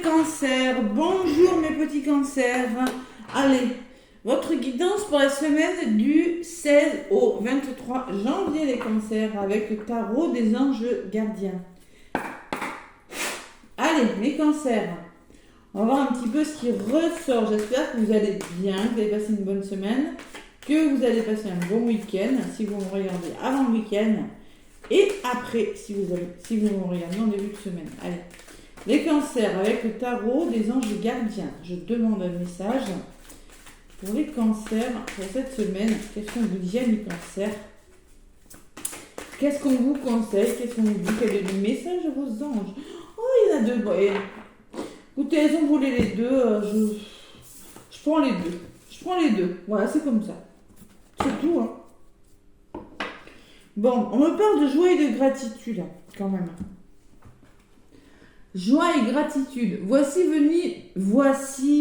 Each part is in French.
cancers, bonjour mes petits cancers. Allez, votre guidance pour la semaine du 16 au 23 janvier les cancers avec le tarot des anges gardiens. Allez, les cancers, on va voir un petit peu ce qui ressort. J'espère que vous allez bien, que vous allez passer une bonne semaine, que vous allez passer un bon week-end si vous me regardez avant le week-end et après si vous me regardez en début de semaine. Allez. Les cancers, avec le tarot des anges gardiens. Je demande un message pour les cancers pour cette semaine. Qu'est-ce qu'on vous dit, les cancers? Qu'est-ce qu'on vous conseille? Qu'est-ce qu'on vous dit? Quel est le message de vos anges? Oh, il y en a deux. Bon, écoutez, elles ont volé les deux. Je prends les deux. Je prends les deux. Voilà, c'est comme ça. C'est tout, hein. Bon, on me parle de joie et de gratitude, quand même. Joie et gratitude. Voici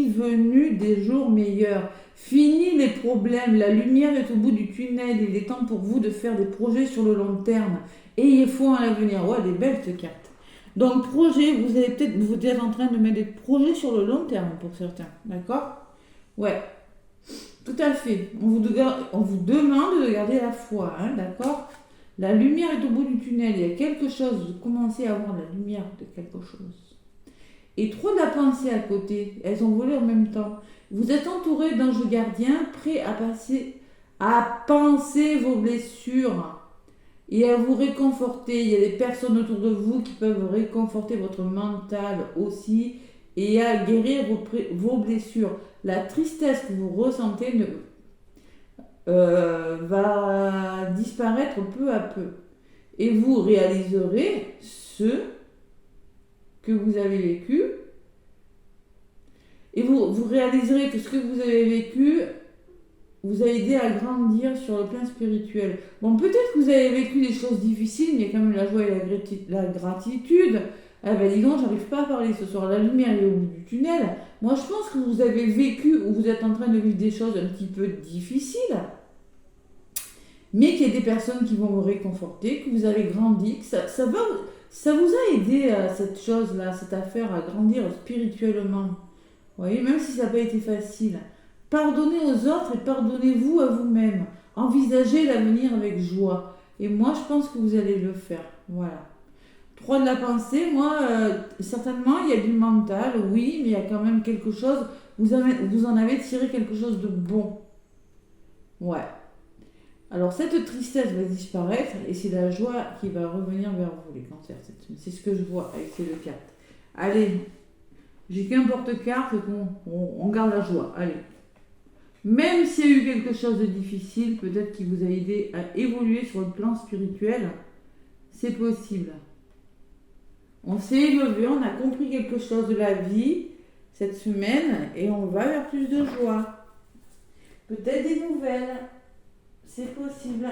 venus des jours meilleurs. Fini les problèmes. La lumière est au bout du tunnel. Il est temps pour vous de faire des projets sur le long terme. Ayez foi en l'avenir. Ouais, des belles cette carte. Donc, projet, vous êtes en train de mettre des projets sur le long terme pour certains. D'accord? Ouais. Tout à fait. On vous demande de garder la foi. Hein, d'accord? La lumière est au bout du tunnel. Il y a quelque chose. Vous commencez à voir la lumière de quelque chose. Et trop de la pensée à côté. Elles ont volé en même temps. Vous êtes entouré d'anges gardiens prêts à penser vos blessures et à vous réconforter. Il y a des personnes autour de vous qui peuvent réconforter votre mental aussi et à guérir vos blessures. La tristesse que vous ressentez va disparaître peu à peu. Et vous réaliserez ce que vous avez vécu. Et vous réaliserez que ce que vous avez vécu vous a aidé à grandir sur le plan spirituel. Bon, peut-être que vous avez vécu des choses difficiles, mais il y a quand même la joie et la gratitude. Ah ben dis donc, j'arrive pas à parler ce soir. La lumière est au bout du tunnel. Moi, je pense que vous avez vécu ou vous êtes en train de vivre des choses un petit peu difficiles, mais qu'il y a des personnes qui vont vous réconforter, que vous avez grandi, que ça vous a aidé à cette chose-là, cette affaire, à grandir spirituellement. Vous voyez, même si ça n'a pas été facile. Pardonnez aux autres et pardonnez-vous à vous-même. Envisagez l'avenir avec joie. Et moi, je pense que vous allez le faire. Voilà. 3 de la pensée, moi, certainement, il y a du mental, oui, mais il y a quand même quelque chose, vous en avez tiré quelque chose de bon. Ouais. Alors, cette tristesse va disparaître et c'est la joie qui va revenir vers vous, les cancers. C'est ce que je vois avec ces 2 cartes. Allez, j'ai qu'un porte-carte, on garde la joie. Allez. Même s'il y a eu quelque chose de difficile, peut-être qui vous a aidé à évoluer sur le plan spirituel, c'est possible. On s'est élevé, on a compris quelque chose de la vie cette semaine et on va vers plus de joie. Peut-être des nouvelles. C'est possible.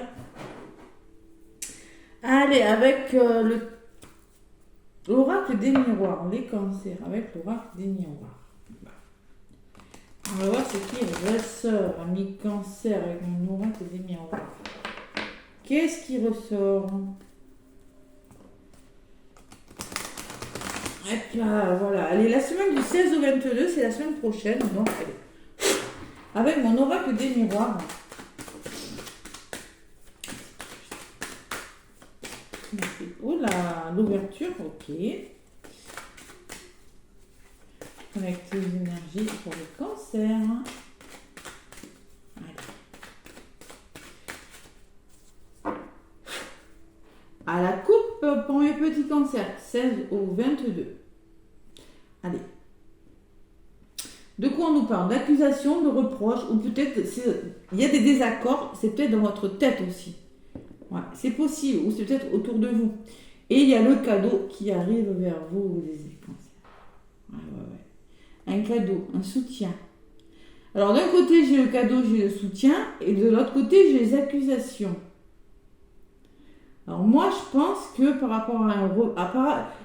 Allez, avec l'oracle des miroirs, les cancers, avec l'oracle des miroirs. On va voir ce qui ressort, amis cancer, avec mon oracle des miroirs. Qu'est-ce qui ressort? Et là, voilà. Allez, la semaine du 16 au 22, c'est la semaine prochaine. Donc, allez. Avec mon oracle des miroirs. Oh là, l'ouverture, ok. Connecter les énergies pour le cancer. Allez. À la coupe pour mes petits cancers, 16 au 22. Allez. De quoi on nous parle? D'accusation, de reproches, ou peut-être il y a des désaccords, c'est peut-être dans votre tête aussi. Ouais, c'est possible, ou c'est peut-être autour de vous. Et il y a le cadeau qui arrive vers vous, les cancers. Ouais. Un cadeau, un soutien. Alors d'un côté j'ai le cadeau, j'ai le soutien, et de l'autre côté j'ai les accusations. Alors moi je pense que par rapport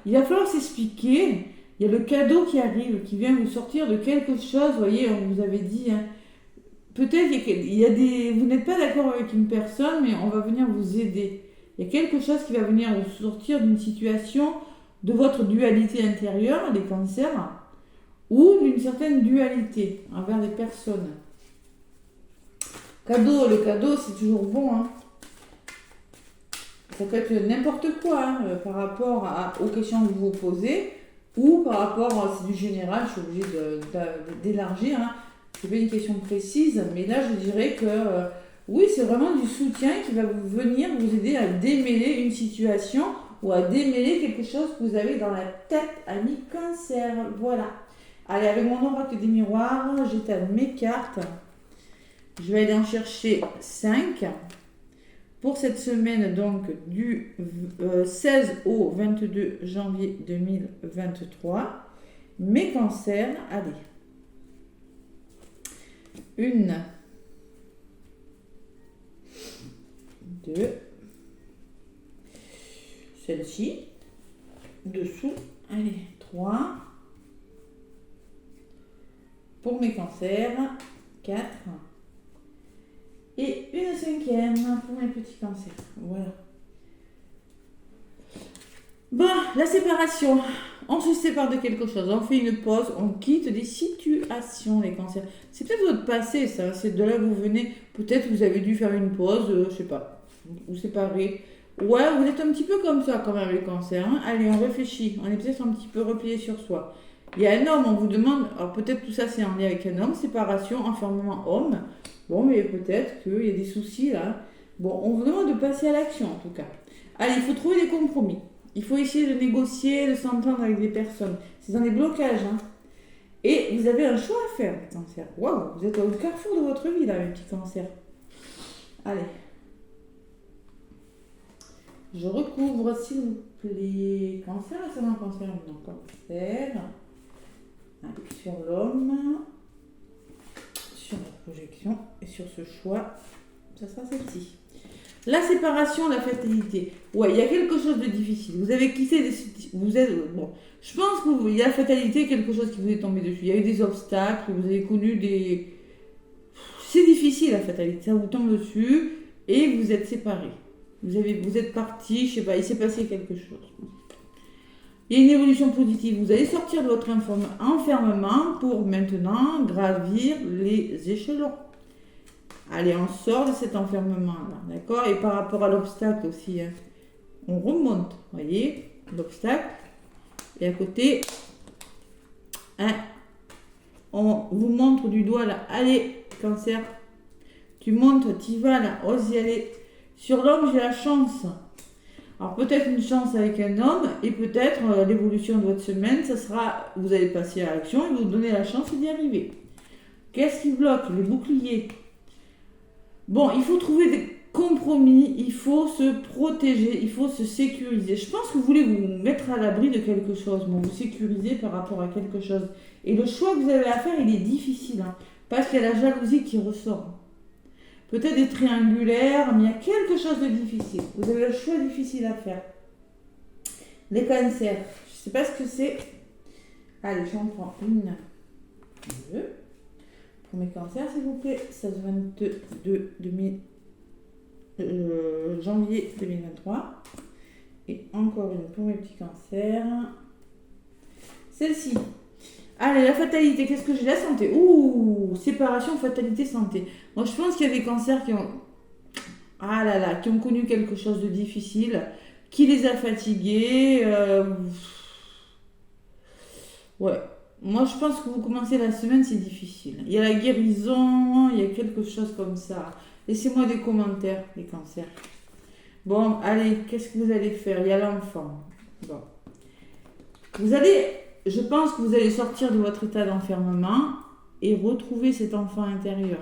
il va falloir s'expliquer. Il y a le cadeau qui arrive, qui vient vous sortir de quelque chose. Vous voyez, on vous avait dit, hein, peut-être vous n'êtes pas d'accord avec une personne, mais on va venir vous aider. Il y a quelque chose qui va venir vous sortir d'une situation de votre dualité intérieure, les cancers. ou d'une certaine dualité envers les personnes. Cadeau, le cadeau c'est toujours bon, hein. Ça peut être n'importe quoi hein, par rapport aux questions que vous vous posez ou par rapport, c'est du général, je suis obligée d'élargir. Hein. C'est pas une question précise, mais là je dirais que oui, c'est vraiment du soutien qui va venir vous aider à démêler une situation ou à démêler quelque chose que vous avez dans la tête, ami Cancer. Voilà. Allez, avec mon oracle des miroirs, j'étale mes cartes. Je vais aller en chercher 5. Pour cette semaine, donc du 16 au 22 janvier 2023, mes cancers, allez. 1, 2, celle-ci, dessous, allez, 3, pour mes cancers, 4, et une 5e pour mes petits cancers. Voilà. Bon, la séparation. On se sépare de quelque chose. On fait une pause. On quitte des situations, les cancers. C'est peut-être votre passé, ça. C'est de là que vous venez. Peut-être que vous avez dû faire une pause, je sais pas. Vous séparer. Ouais, vous êtes un petit peu comme ça quand même, les cancers. Hein. Allez, on réfléchit. On est peut-être un petit peu replié sur soi. Il y a un homme, on vous demande. Alors peut-être tout ça c'est en lien avec un homme. Séparation, enfermement homme. Bon, mais peut-être qu'il y a des soucis là. Bon, on vous demande de passer à l'action en tout cas. Allez, il faut trouver des compromis. Il faut essayer de négocier, de s'entendre avec des personnes. C'est dans les blocages. Hein. Et vous avez un choix à faire, les cancers. Waouh, vous êtes au carrefour de votre vie là, mes petits cancers. Allez. Je recouvre, s'il vous plaît. Cancer, c'est un cancer. Non, cancer. Allez, sur l'homme. Sur la projection et sur ce choix, ça sera celle-ci. La séparation, la fatalité. Ouais, il y a quelque chose de difficile. Vous avez quitté vous êtes bon. Je pense que il y a la fatalité, quelque chose qui vous est tombé dessus. Il y a eu des obstacles, vous avez connu des. C'est difficile la fatalité. Ça vous tombe dessus et vous êtes séparés. Vous êtes partis, je sais pas, il s'est passé quelque chose. Il y a une évolution positive. Vous allez sortir de votre enfermement pour maintenant gravir les échelons. Allez, on sort de cet enfermement-là, d'accord? Et par rapport à l'obstacle aussi, hein, on remonte, voyez, l'obstacle. Et à côté, hein, on vous montre du doigt là. Allez, cancer, tu montes, tu y vas là, ose y aller. Sur l'homme, j'ai la chance. Alors peut-être une chance avec un homme et peut-être l'évolution de votre semaine, ça sera, vous allez passer à l'action et vous donner la chance d'y arriver. Qu'est-ce qui bloque? Les boucliers. Bon, il faut trouver des compromis, il faut se protéger, il faut se sécuriser. Je pense que vous voulez vous mettre à l'abri de quelque chose, vous sécuriser par rapport à quelque chose. Et le choix que vous avez à faire, il est difficile, hein, parce qu'il y a la jalousie qui ressort. Peut-être des triangulaires, mais il y a quelque chose de difficile. Vous avez le choix difficile à faire. Les cancers, je ne sais pas ce que c'est. Allez, j'en prends une, deux. Pour mes cancers, s'il vous plaît, 16-22 janvier 2023. Et encore une pour mes petits cancers. Celle-ci. Allez, la fatalité, qu'est-ce que j'ai? La santé. Ouh, séparation, fatalité, santé. Moi, je pense qu'il y a des cancers qui ont... Ah là là, qui ont connu quelque chose de difficile, qui les a fatigués. Ouais. Moi, je pense que vous commencez la semaine, c'est difficile. Il y a la guérison, il y a quelque chose comme ça. Laissez-moi des commentaires, les cancers. Bon, allez, qu'est-ce que vous allez faire? Il y a l'enfant. Bon. Vous allez... Je pense que vous allez sortir de votre état d'enfermement et retrouver cet enfant intérieur.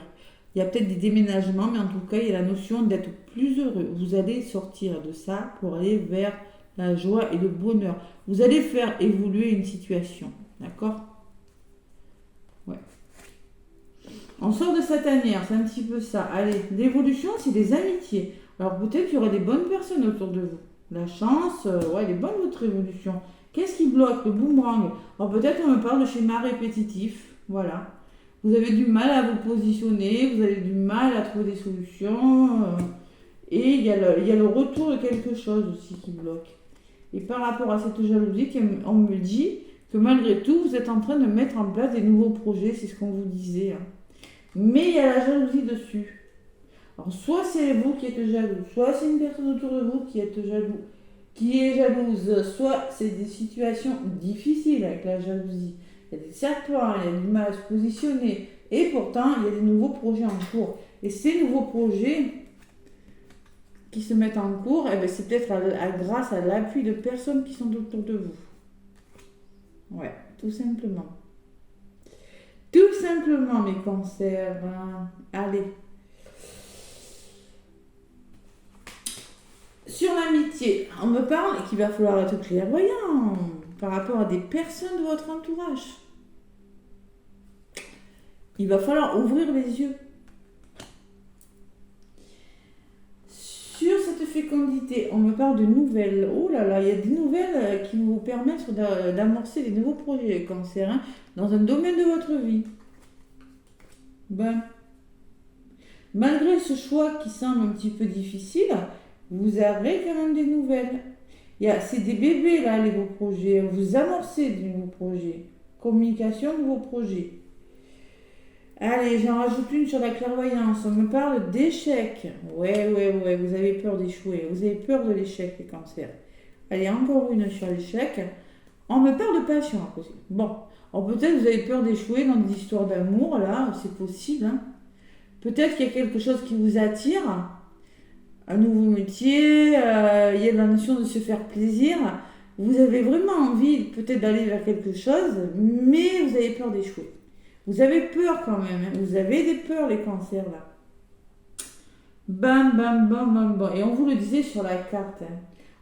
Il y a peut-être des déménagements, mais en tout cas, il y a la notion d'être plus heureux. Vous allez sortir de ça pour aller vers la joie et le bonheur. Vous allez faire évoluer une situation. D'accord? Ouais. On sort de cette année, c'est un petit peu ça. Allez, l'évolution, c'est des amitiés. Alors peut-être qu'il y aura des bonnes personnes autour de vous. La chance, ouais, elle est bonne votre évolution. Qu'est-ce qui bloque? Le boomerang. Alors peut-être on me parle de schéma répétitif. Voilà. Vous avez du mal à vous positionner, vous avez du mal à trouver des solutions. Et il y a le retour de quelque chose aussi qui bloque. Et par rapport à cette jalousie, on me dit que malgré tout, vous êtes en train de mettre en place des nouveaux projets, c'est ce qu'on vous disait. Hein. Mais il y a la jalousie dessus. Alors, soit c'est vous qui êtes jaloux, soit c'est une personne autour de vous qui est jalouse, soit c'est des situations difficiles avec la jalousie. Il y a des serpents, il y a du mal à se positionner, et pourtant, il y a des nouveaux projets en cours. Et ces nouveaux projets qui se mettent en cours, eh ben, c'est peut-être grâce à l'appui de personnes qui sont autour de vous. Ouais, tout simplement. Tout simplement, mes cancers. Allez. Sur l'amitié, on me parle qu'il va falloir être clairvoyant par rapport à des personnes de votre entourage. Il va falloir ouvrir les yeux. Sur cette fécondité, on me parle de nouvelles. Oh là là, il y a des nouvelles qui vous permettent d'amorcer des nouveaux projets cancer hein, dans un domaine de votre vie. Ben, malgré ce choix qui semble un petit peu difficile, vous avez quand même des nouvelles. C'est des bébés là, les nouveaux projets. Vous amorcez des nouveaux projets. Communication, nouveaux projets. Allez, j'en rajoute une sur la clairvoyance. On me parle d'échec. Ouais, vous avez peur d'échouer. Vous avez peur de l'échec, les cancers. Allez, encore une sur l'échec. On me parle de passion à côté. Bon, alors peut-être vous avez peur d'échouer dans des histoires d'amour, là, c'est possible. Hein. Peut-être qu'il y a quelque chose qui vous attire. Un nouveau métier, il y a la notion de se faire plaisir. Vous avez vraiment envie peut-être d'aller vers quelque chose, mais vous avez peur d'échouer. Vous avez peur quand même, hein. Vous avez des peurs les cancers là. Bam, bam, bam, bam, bam. Et on vous le disait sur la carte. Hein.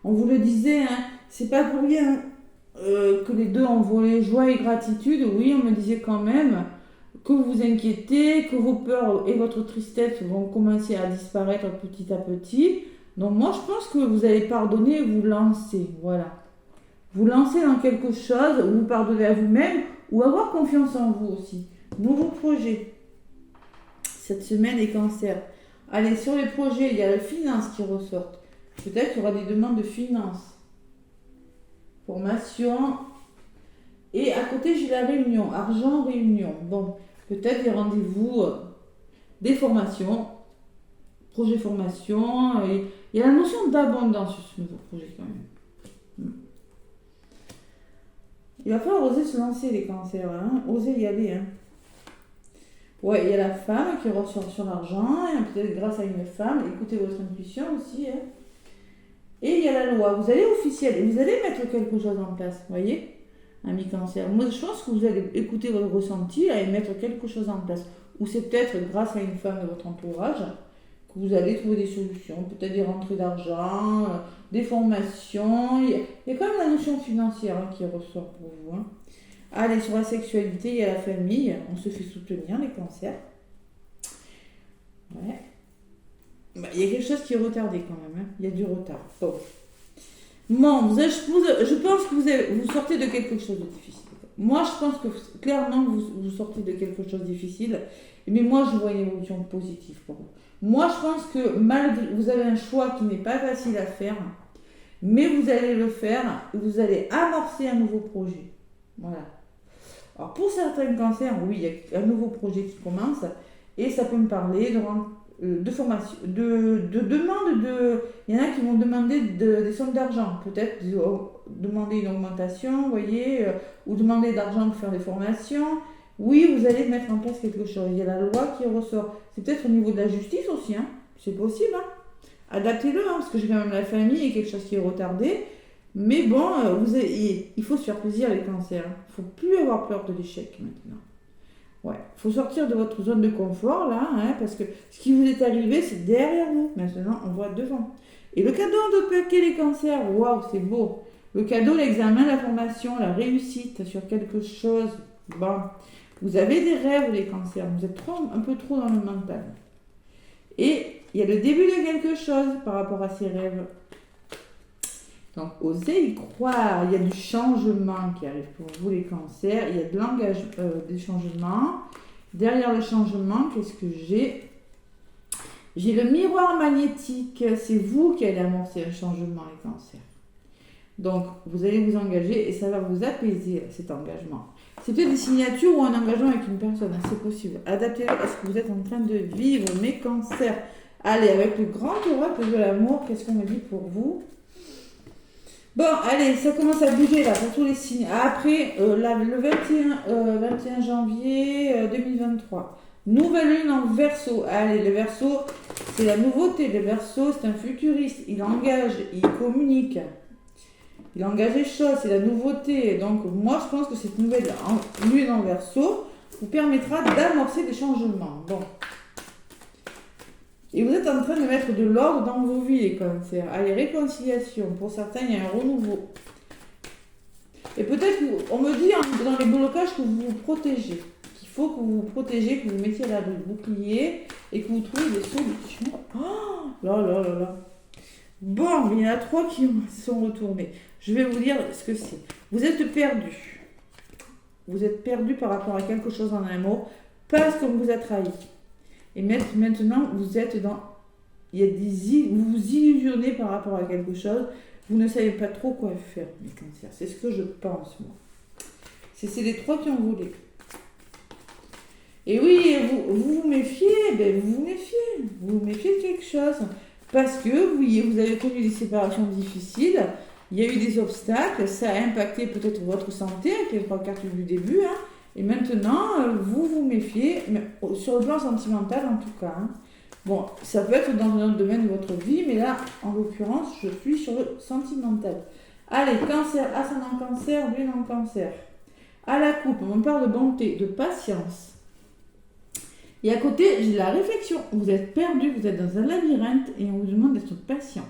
On vous le disait, hein. C'est pas pour rien que les deux ont volé joie et gratitude. Oui, on me disait quand même que vous vous inquiétez, que vos peurs et votre tristesse vont commencer à disparaître petit à petit. Donc moi, je pense que vous allez pardonner et vous lancer. Voilà. Vous lancer dans quelque chose, vous pardonnez à vous-même ou avoir confiance en vous aussi. Nouveau projet. Cette semaine, les cancers. Allez, sur les projets, il y a la finance qui ressort. Peut-être qu'il y aura des demandes de finance. Formation. Et à côté, j'ai la réunion. Argent, réunion. Bon. Peut-être des rendez-vous, des formations, projet formation. Il y a la notion d'abondance sur ce nouveau projet quand même. Il va falloir oser se lancer les cancers, hein. Oser y aller. Hein. Ouais, il y a la femme qui ressort sur l'argent, et peut-être grâce à une femme, écoutez votre intuition aussi. Hein. Et il y a la loi, vous allez officiel, et vous allez mettre quelque chose en place, vous voyez ami cancer. Moi, je pense que vous allez écouter votre ressenti et mettre quelque chose en place. Ou c'est peut-être grâce à une femme de votre entourage que vous allez trouver des solutions. Peut-être des rentrées d'argent, des formations. Il y a quand même la notion financière hein, qui ressort pour vous. Hein. Allez, sur la sexualité, il y a la famille. On se fait soutenir, les cancers. Ouais. Bah, il y a quelque chose qui est retardé quand même. Hein. Il y a du retard. Bon. Bon, je pense que vous sortez de quelque chose de difficile. Moi, je pense que clairement, vous sortez de quelque chose de difficile. Mais moi, je vois une évolution positive pour vous. Moi, je pense que malgré vous avez un choix qui n'est pas facile à faire, mais vous allez le faire. Vous allez amorcer un nouveau projet. Voilà. Alors, pour certains cancers, oui, il y a un nouveau projet qui commence. Et ça peut me parler de formation, de demande il y en a qui vont demander des sommes d'argent, peut-être demander une augmentation, vous voyez, ou demander d'argent pour faire des formations. Oui, vous allez mettre en place quelque chose. Il y a la loi qui ressort. C'est peut-être au niveau de la justice aussi, hein. C'est possible. Hein. Adaptez-le, hein, parce que j'ai quand même la famille et quelque chose qui est retardé. Mais bon, il faut se faire plaisir les cancers. Il ne faut plus avoir peur de l'échec maintenant. Ouais, il faut sortir de votre zone de confort là, hein, parce que ce qui vous est arrivé, c'est derrière vous. Maintenant, on voit devant. Et le cadeau de paquet les cancers, waouh, c'est beau. Le cadeau, l'examen, la formation, la réussite sur quelque chose. Bon, vous avez des rêves les cancers, vous êtes un peu trop dans le mental. Et il y a le début de quelque chose par rapport à ces rêves. Donc, osez y croire. Il y a du changement qui arrive pour vous, les cancers. Il y a de l'engagement, des changements. Derrière le changement, qu'est-ce que j'ai ? J'ai le miroir magnétique. C'est vous qui allez amorcer un changement, les cancers. Donc, vous allez vous engager et ça va vous apaiser, cet engagement. C'est peut-être des signatures ou un engagement avec une personne, c'est possible. Adaptez-le à ce que vous êtes en train de vivre, mes cancers. Allez, avec le grand oracle de l'amour, qu'est-ce qu'on me dit pour vous? Bon, allez, ça commence à bouger là pour tous les signes. Après, le 21 janvier 2023, nouvelle lune en Verseau. Allez, le Verseau, c'est la nouveauté. Le Verseau, c'est un futuriste. Il engage, il communique. Il engage les choses, c'est la nouveauté. Donc, moi, je pense que cette nouvelle lune en Verseau vous permettra d'amorcer des changements. Bon. Et vous êtes en train de mettre de l'ordre dans vos vies, les cancers. Allez, réconciliation. Pour certains, il y a un renouveau. Et peut-être qu'on me dit dans les blocages que vous vous protégez. Qu'il faut que vous vous protégez, que vous mettiez à l'abri de bouclier et que vous trouviez des solutions. Oh là là là là. Bon, il y en a 3 qui sont retournés. Je vais vous dire ce que c'est. Vous êtes perdu. Vous êtes perdu par rapport à quelque chose en un mot parce qu'on vous a trahi. Et maintenant, vous êtes dans... vous vous illusionnez par rapport à quelque chose. Vous ne savez pas trop quoi faire, mes cancers. C'est ce que je pense, moi. C'est les 3 qui ont volé. Et oui, vous vous méfiez. Ben, vous vous méfiez. Vous vous méfiez de quelque chose. Parce que, oui, vous avez connu des séparations difficiles. Il y a eu des obstacles. Ça a impacté peut-être votre santé, avec les 3 cartes du début, hein. Et maintenant, vous vous méfiez, mais sur le plan sentimental en tout cas. Hein. Bon, ça peut être dans un autre domaine de votre vie, mais là, en l'occurrence, je suis sur le sentimental. Allez, cancer, ascendant cancer, lune en cancer. À la coupe, on me parle de bonté, de patience. Et à côté, j'ai la réflexion. Vous êtes perdu, vous êtes dans un labyrinthe et on vous demande d'être patient.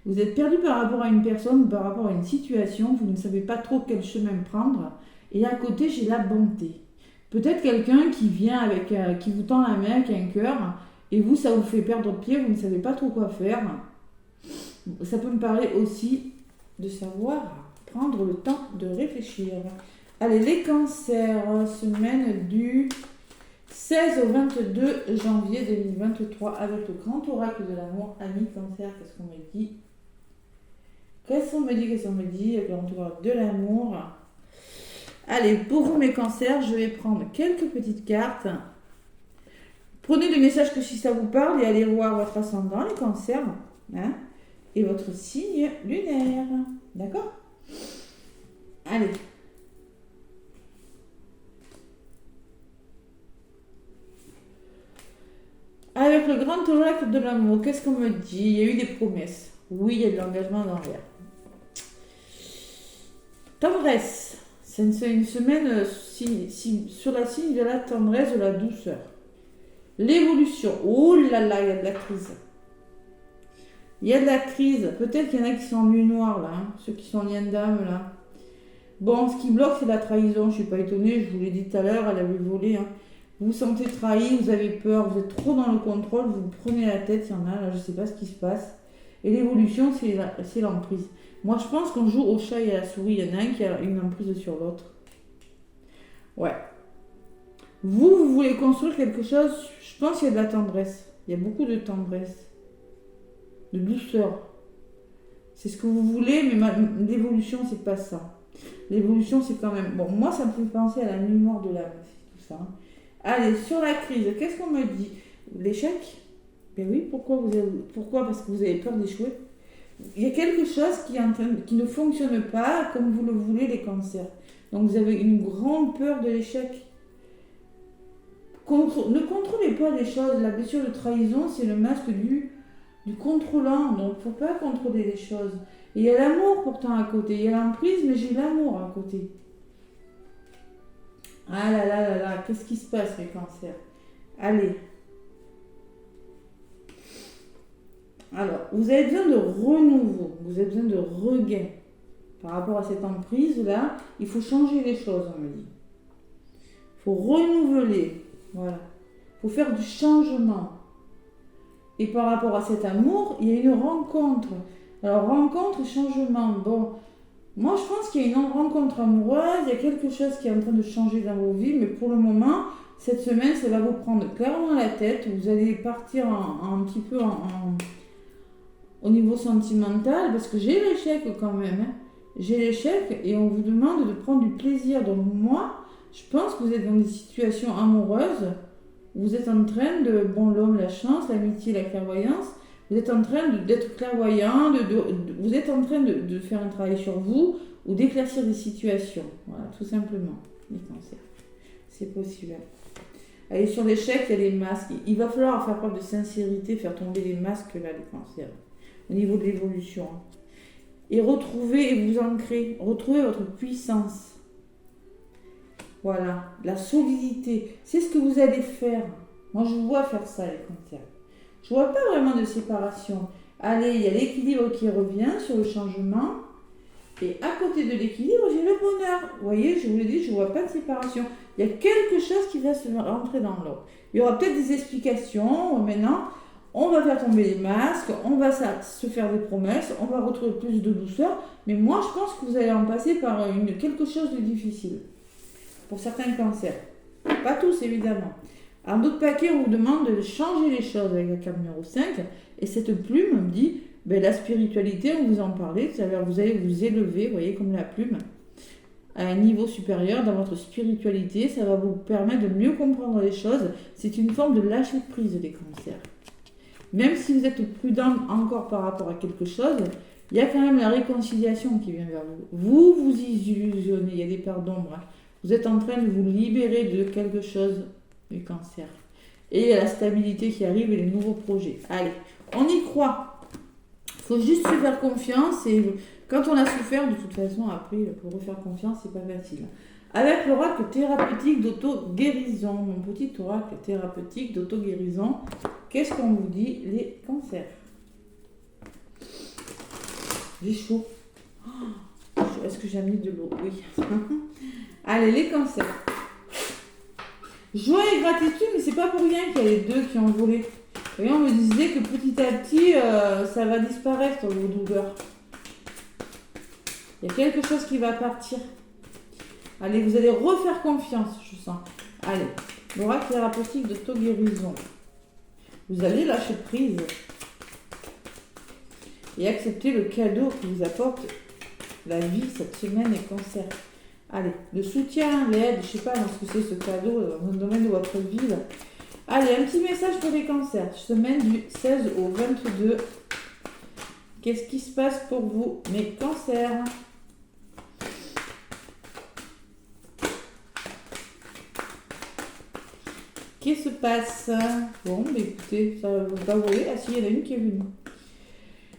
Vous êtes perdu par rapport à une personne, par rapport à une situation, vous ne savez pas trop quel chemin prendre. Et à côté, j'ai la bonté. Peut-être quelqu'un qui vient qui vous tend la main avec un cœur, et vous, ça vous fait perdre pied, vous ne savez pas trop quoi faire. Ça peut me parler aussi de savoir prendre le temps de réfléchir. Allez, les cancers, semaine du 16 au 22 janvier 2023, avec le grand oracle de l'amour, ami cancer, qu'est-ce qu'on me dit? Qu'est-ce qu'on me dit, le grand oracle de l'amour? Allez, pour vous mes cancers, je vais prendre quelques petites cartes. Prenez des messages que si ça vous parle et allez voir votre ascendant, les cancers, hein, et votre signe lunaire. D'accord? Allez. Avec le grand oracle de l'amour, qu'est-ce qu'on me dit? Il y a eu des promesses. Oui, il y a de l'engagement dans l'air. Tendresse. C'est une semaine sur la signe de la tendresse, de la douceur. L'évolution. Oh là là, il y a de la crise. Il y a de la crise. Peut-être qu'il y en a qui sont en nuit noire, là. Hein, ceux qui sont en lien d'âme, là. Bon, ce qui bloque, c'est la trahison. Je ne suis pas étonnée, je vous l'ai dit tout à l'heure, elle avait volé. Hein. Vous vous sentez trahi, vous avez peur, vous êtes trop dans le contrôle, vous prenez la tête, il y en a, là, je ne sais pas ce qui se passe. Et l'évolution, c'est l'emprise. Moi, je pense qu'on joue au chat et à la souris. Il y en a un qui a une emprise sur l'autre. Ouais. Vous voulez construire quelque chose, je pense qu'il y a de la tendresse. Il y a beaucoup de tendresse. De douceur. C'est ce que vous voulez, mais l'évolution, c'est pas ça. L'évolution, c'est quand même... Bon, moi, ça me fait penser à la nuit noire de l'âme, tout ça. Allez, sur la crise, qu'est-ce qu'on me dit? L'échec? Ben oui, pourquoi parce que vous avez peur d'échouer. Il y a quelque chose qui ne fonctionne pas comme vous le voulez, les cancers. Donc vous avez une grande peur de l'échec. Ne contrôlez pas les choses. La blessure de trahison, c'est le masque du contrôlant. Donc il ne faut pas contrôler les choses. Et il y a l'amour pourtant à côté. Il y a l'emprise, mais j'ai l'amour à côté. Ah là là là là, qu'est-ce qui se passe, les cancers? Allez. Alors, vous avez besoin de renouveau, vous avez besoin de regain. Par rapport à cette emprise-là, il faut changer les choses, on me dit. Il faut renouveler, voilà. Il faut faire du changement. Et par rapport à cet amour, il y a une rencontre. Alors, rencontre, changement. Bon, moi, je pense qu'il y a une rencontre amoureuse, il y a quelque chose qui est en train de changer dans vos vies, mais pour le moment, cette semaine, ça va vous prendre clairement la tête. Vous allez partir un petit peu au niveau sentimental, parce que j'ai l'échec quand même. Hein. j'ai l'échec et on vous demande de prendre du plaisir. Donc moi, je pense que vous êtes dans des situations amoureuses. Vous êtes en train de, bon, l'homme, la chance, l'amitié, la clairvoyance, vous êtes en train d'être clairvoyant, vous êtes en train de faire un travail sur vous ou d'éclaircir des situations. Voilà, tout simplement, les cancers. C'est possible. Allez, sur l'échec, il y a les masques. Il va falloir faire preuve de sincérité, faire tomber les masques, là, les cancers, au niveau de l'évolution. Et retrouver et vous ancrer, retrouver votre puissance. Voilà, la solidité, c'est ce que vous allez faire. Moi, je vous vois faire ça, les cancers. Je ne vois pas vraiment de séparation. Allez, il y a l'équilibre qui revient sur le changement. Et à côté de l'équilibre, j'ai le bonheur. Vous voyez, je vous l'ai dit, je ne vois pas de séparation. Il y a quelque chose qui va se rentrer dans l'autre. Il y aura peut-être des explications. Maintenant, on va faire tomber les masques, on va se faire des promesses, on va retrouver plus de douceur. Mais moi, je pense que vous allez en passer par quelque chose de difficile. Pour certains cancers. Pas tous, évidemment. En d'autres paquets, on vous demande de changer les choses avec la carte numéro 5. Et cette plume me dit, la spiritualité, on vous en parlait, c'est-à-dire vous allez vous élever, vous voyez, comme la plume, à un niveau supérieur dans votre spiritualité. Ça va vous permettre de mieux comprendre les choses. C'est une forme de lâcher prise des cancers. Même si vous êtes prudent encore par rapport à quelque chose, il y a quand même la réconciliation qui vient vers vous. Vous vous illusionnez, il y a des paires d'ombre. Vous êtes en train de vous libérer de quelque chose, du cancer. Et il y a la stabilité qui arrive et les nouveaux projets. Allez, on y croit. Il faut juste se faire confiance. Et quand on a souffert, de toute façon, après, pour refaire confiance, c'est pas facile. Avec l'oracle thérapeutique d'auto-guérison, mon petit oracle thérapeutique d'auto-guérison, qu'est-ce qu'on vous dit, les cancers? J'ai chaud. Est-ce que j'ai mis de l'eau? Oui. Allez, les cancers. Joie et gratitude, mais c'est pas pour rien qu'il y a les deux qui ont volé. Et on me disait que petit à petit, ça va disparaître, vos douleurs. Il y a quelque chose qui va partir. Allez, vous allez refaire confiance, je sens. Allez, l'oracle thérapeutique d'auto-guérison. Vous allez lâcher prise. Et accepter le cadeau que vous apporte la vie cette semaine, les cancers. Allez, le soutien, l'aide, je ne sais pas ce que c'est ce cadeau dans le domaine de votre vie. Là. Allez, un petit message pour les cancers. Semaine du 16 au 22. Qu'est-ce qui se passe pour vous, mes cancers? Qu'est-ce qui se passe? Bon, écoutez, ça ne va pas voler. Ah si, il y en a une qui est venue.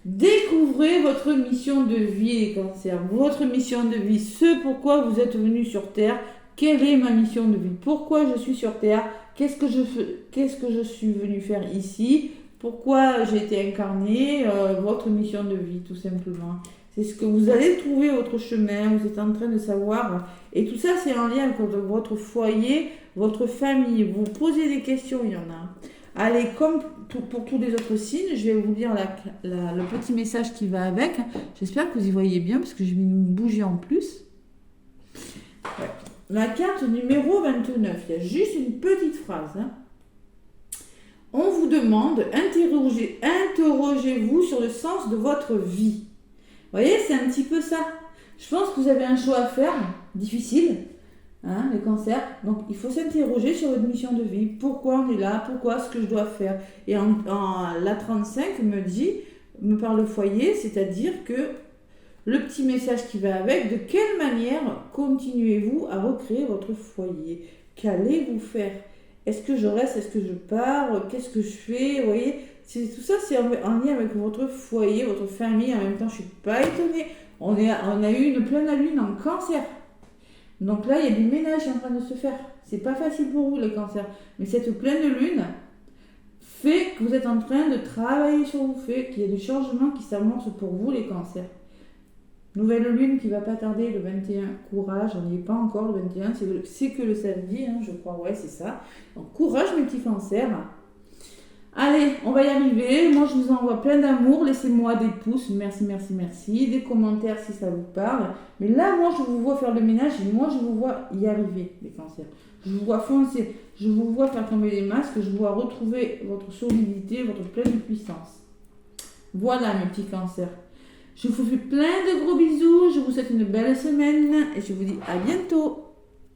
Découvrez votre mission de vie, les cancers. Votre mission de vie, ce pourquoi vous êtes venu sur Terre. Quelle est ma mission de vie? Pourquoi je suis sur Terre? Qu'est-ce que je suis venu faire ici? Pourquoi j'ai été incarné? Votre mission de vie, tout simplement. C'est ce que vous allez trouver, votre chemin. Vous êtes en train de savoir. Et tout ça, c'est en lien avec votre foyer, votre famille. Vous posez des questions, il y en a. Allez, comme pour tous les autres signes, je vais vous lire le petit message qui va avec. J'espère que vous y voyez bien, parce que j'ai mis une bougie en plus. Ouais. La carte numéro 29, il y a juste une petite phrase. On vous demande, interrogez-vous sur le sens de votre vie. Vous voyez, c'est un petit peu ça. Je pense que vous avez un choix à faire, difficile. Les cancers, donc il faut s'interroger sur votre mission de vie, pourquoi on est là, pourquoi ce que je dois faire. Et la 35 me parle de foyer, c'est-à-dire que le petit message qui va avec, de quelle manière continuez-vous à recréer votre foyer? Qu'allez-vous faire? Est-ce que je reste, est-ce que je pars, qu'est-ce que je fais? Vous voyez, tout ça c'est en lien avec votre foyer, votre famille. En même temps, je ne suis pas étonnée, on a eu une pleine lune en cancer. Donc là, il y a du ménage en train de se faire. C'est pas facile pour vous, les cancers. Mais cette pleine lune fait que vous êtes en train de travailler sur vous, fait qu'il y a des changements qui s'amorcent pour vous, les cancers. Nouvelle lune qui va pas tarder, le 21. Courage, on n'y est pas encore, le 21. C'est que le samedi, je crois. Ouais, c'est ça. Donc, courage, mes petits cancers. Allez, on va y arriver. Moi, je vous envoie plein d'amour. Laissez-moi des pouces. Merci, merci, merci. Des commentaires si ça vous parle. Mais là, moi, je vous vois faire le ménage et moi, je vous vois y arriver, les cancers. Je vous vois foncer. Je vous vois faire tomber les masques. Je vous vois retrouver votre solidité, votre pleine puissance. Voilà, mes petits cancers. Je vous fais plein de gros bisous, je vous souhaite une belle semaine et je vous dis à bientôt.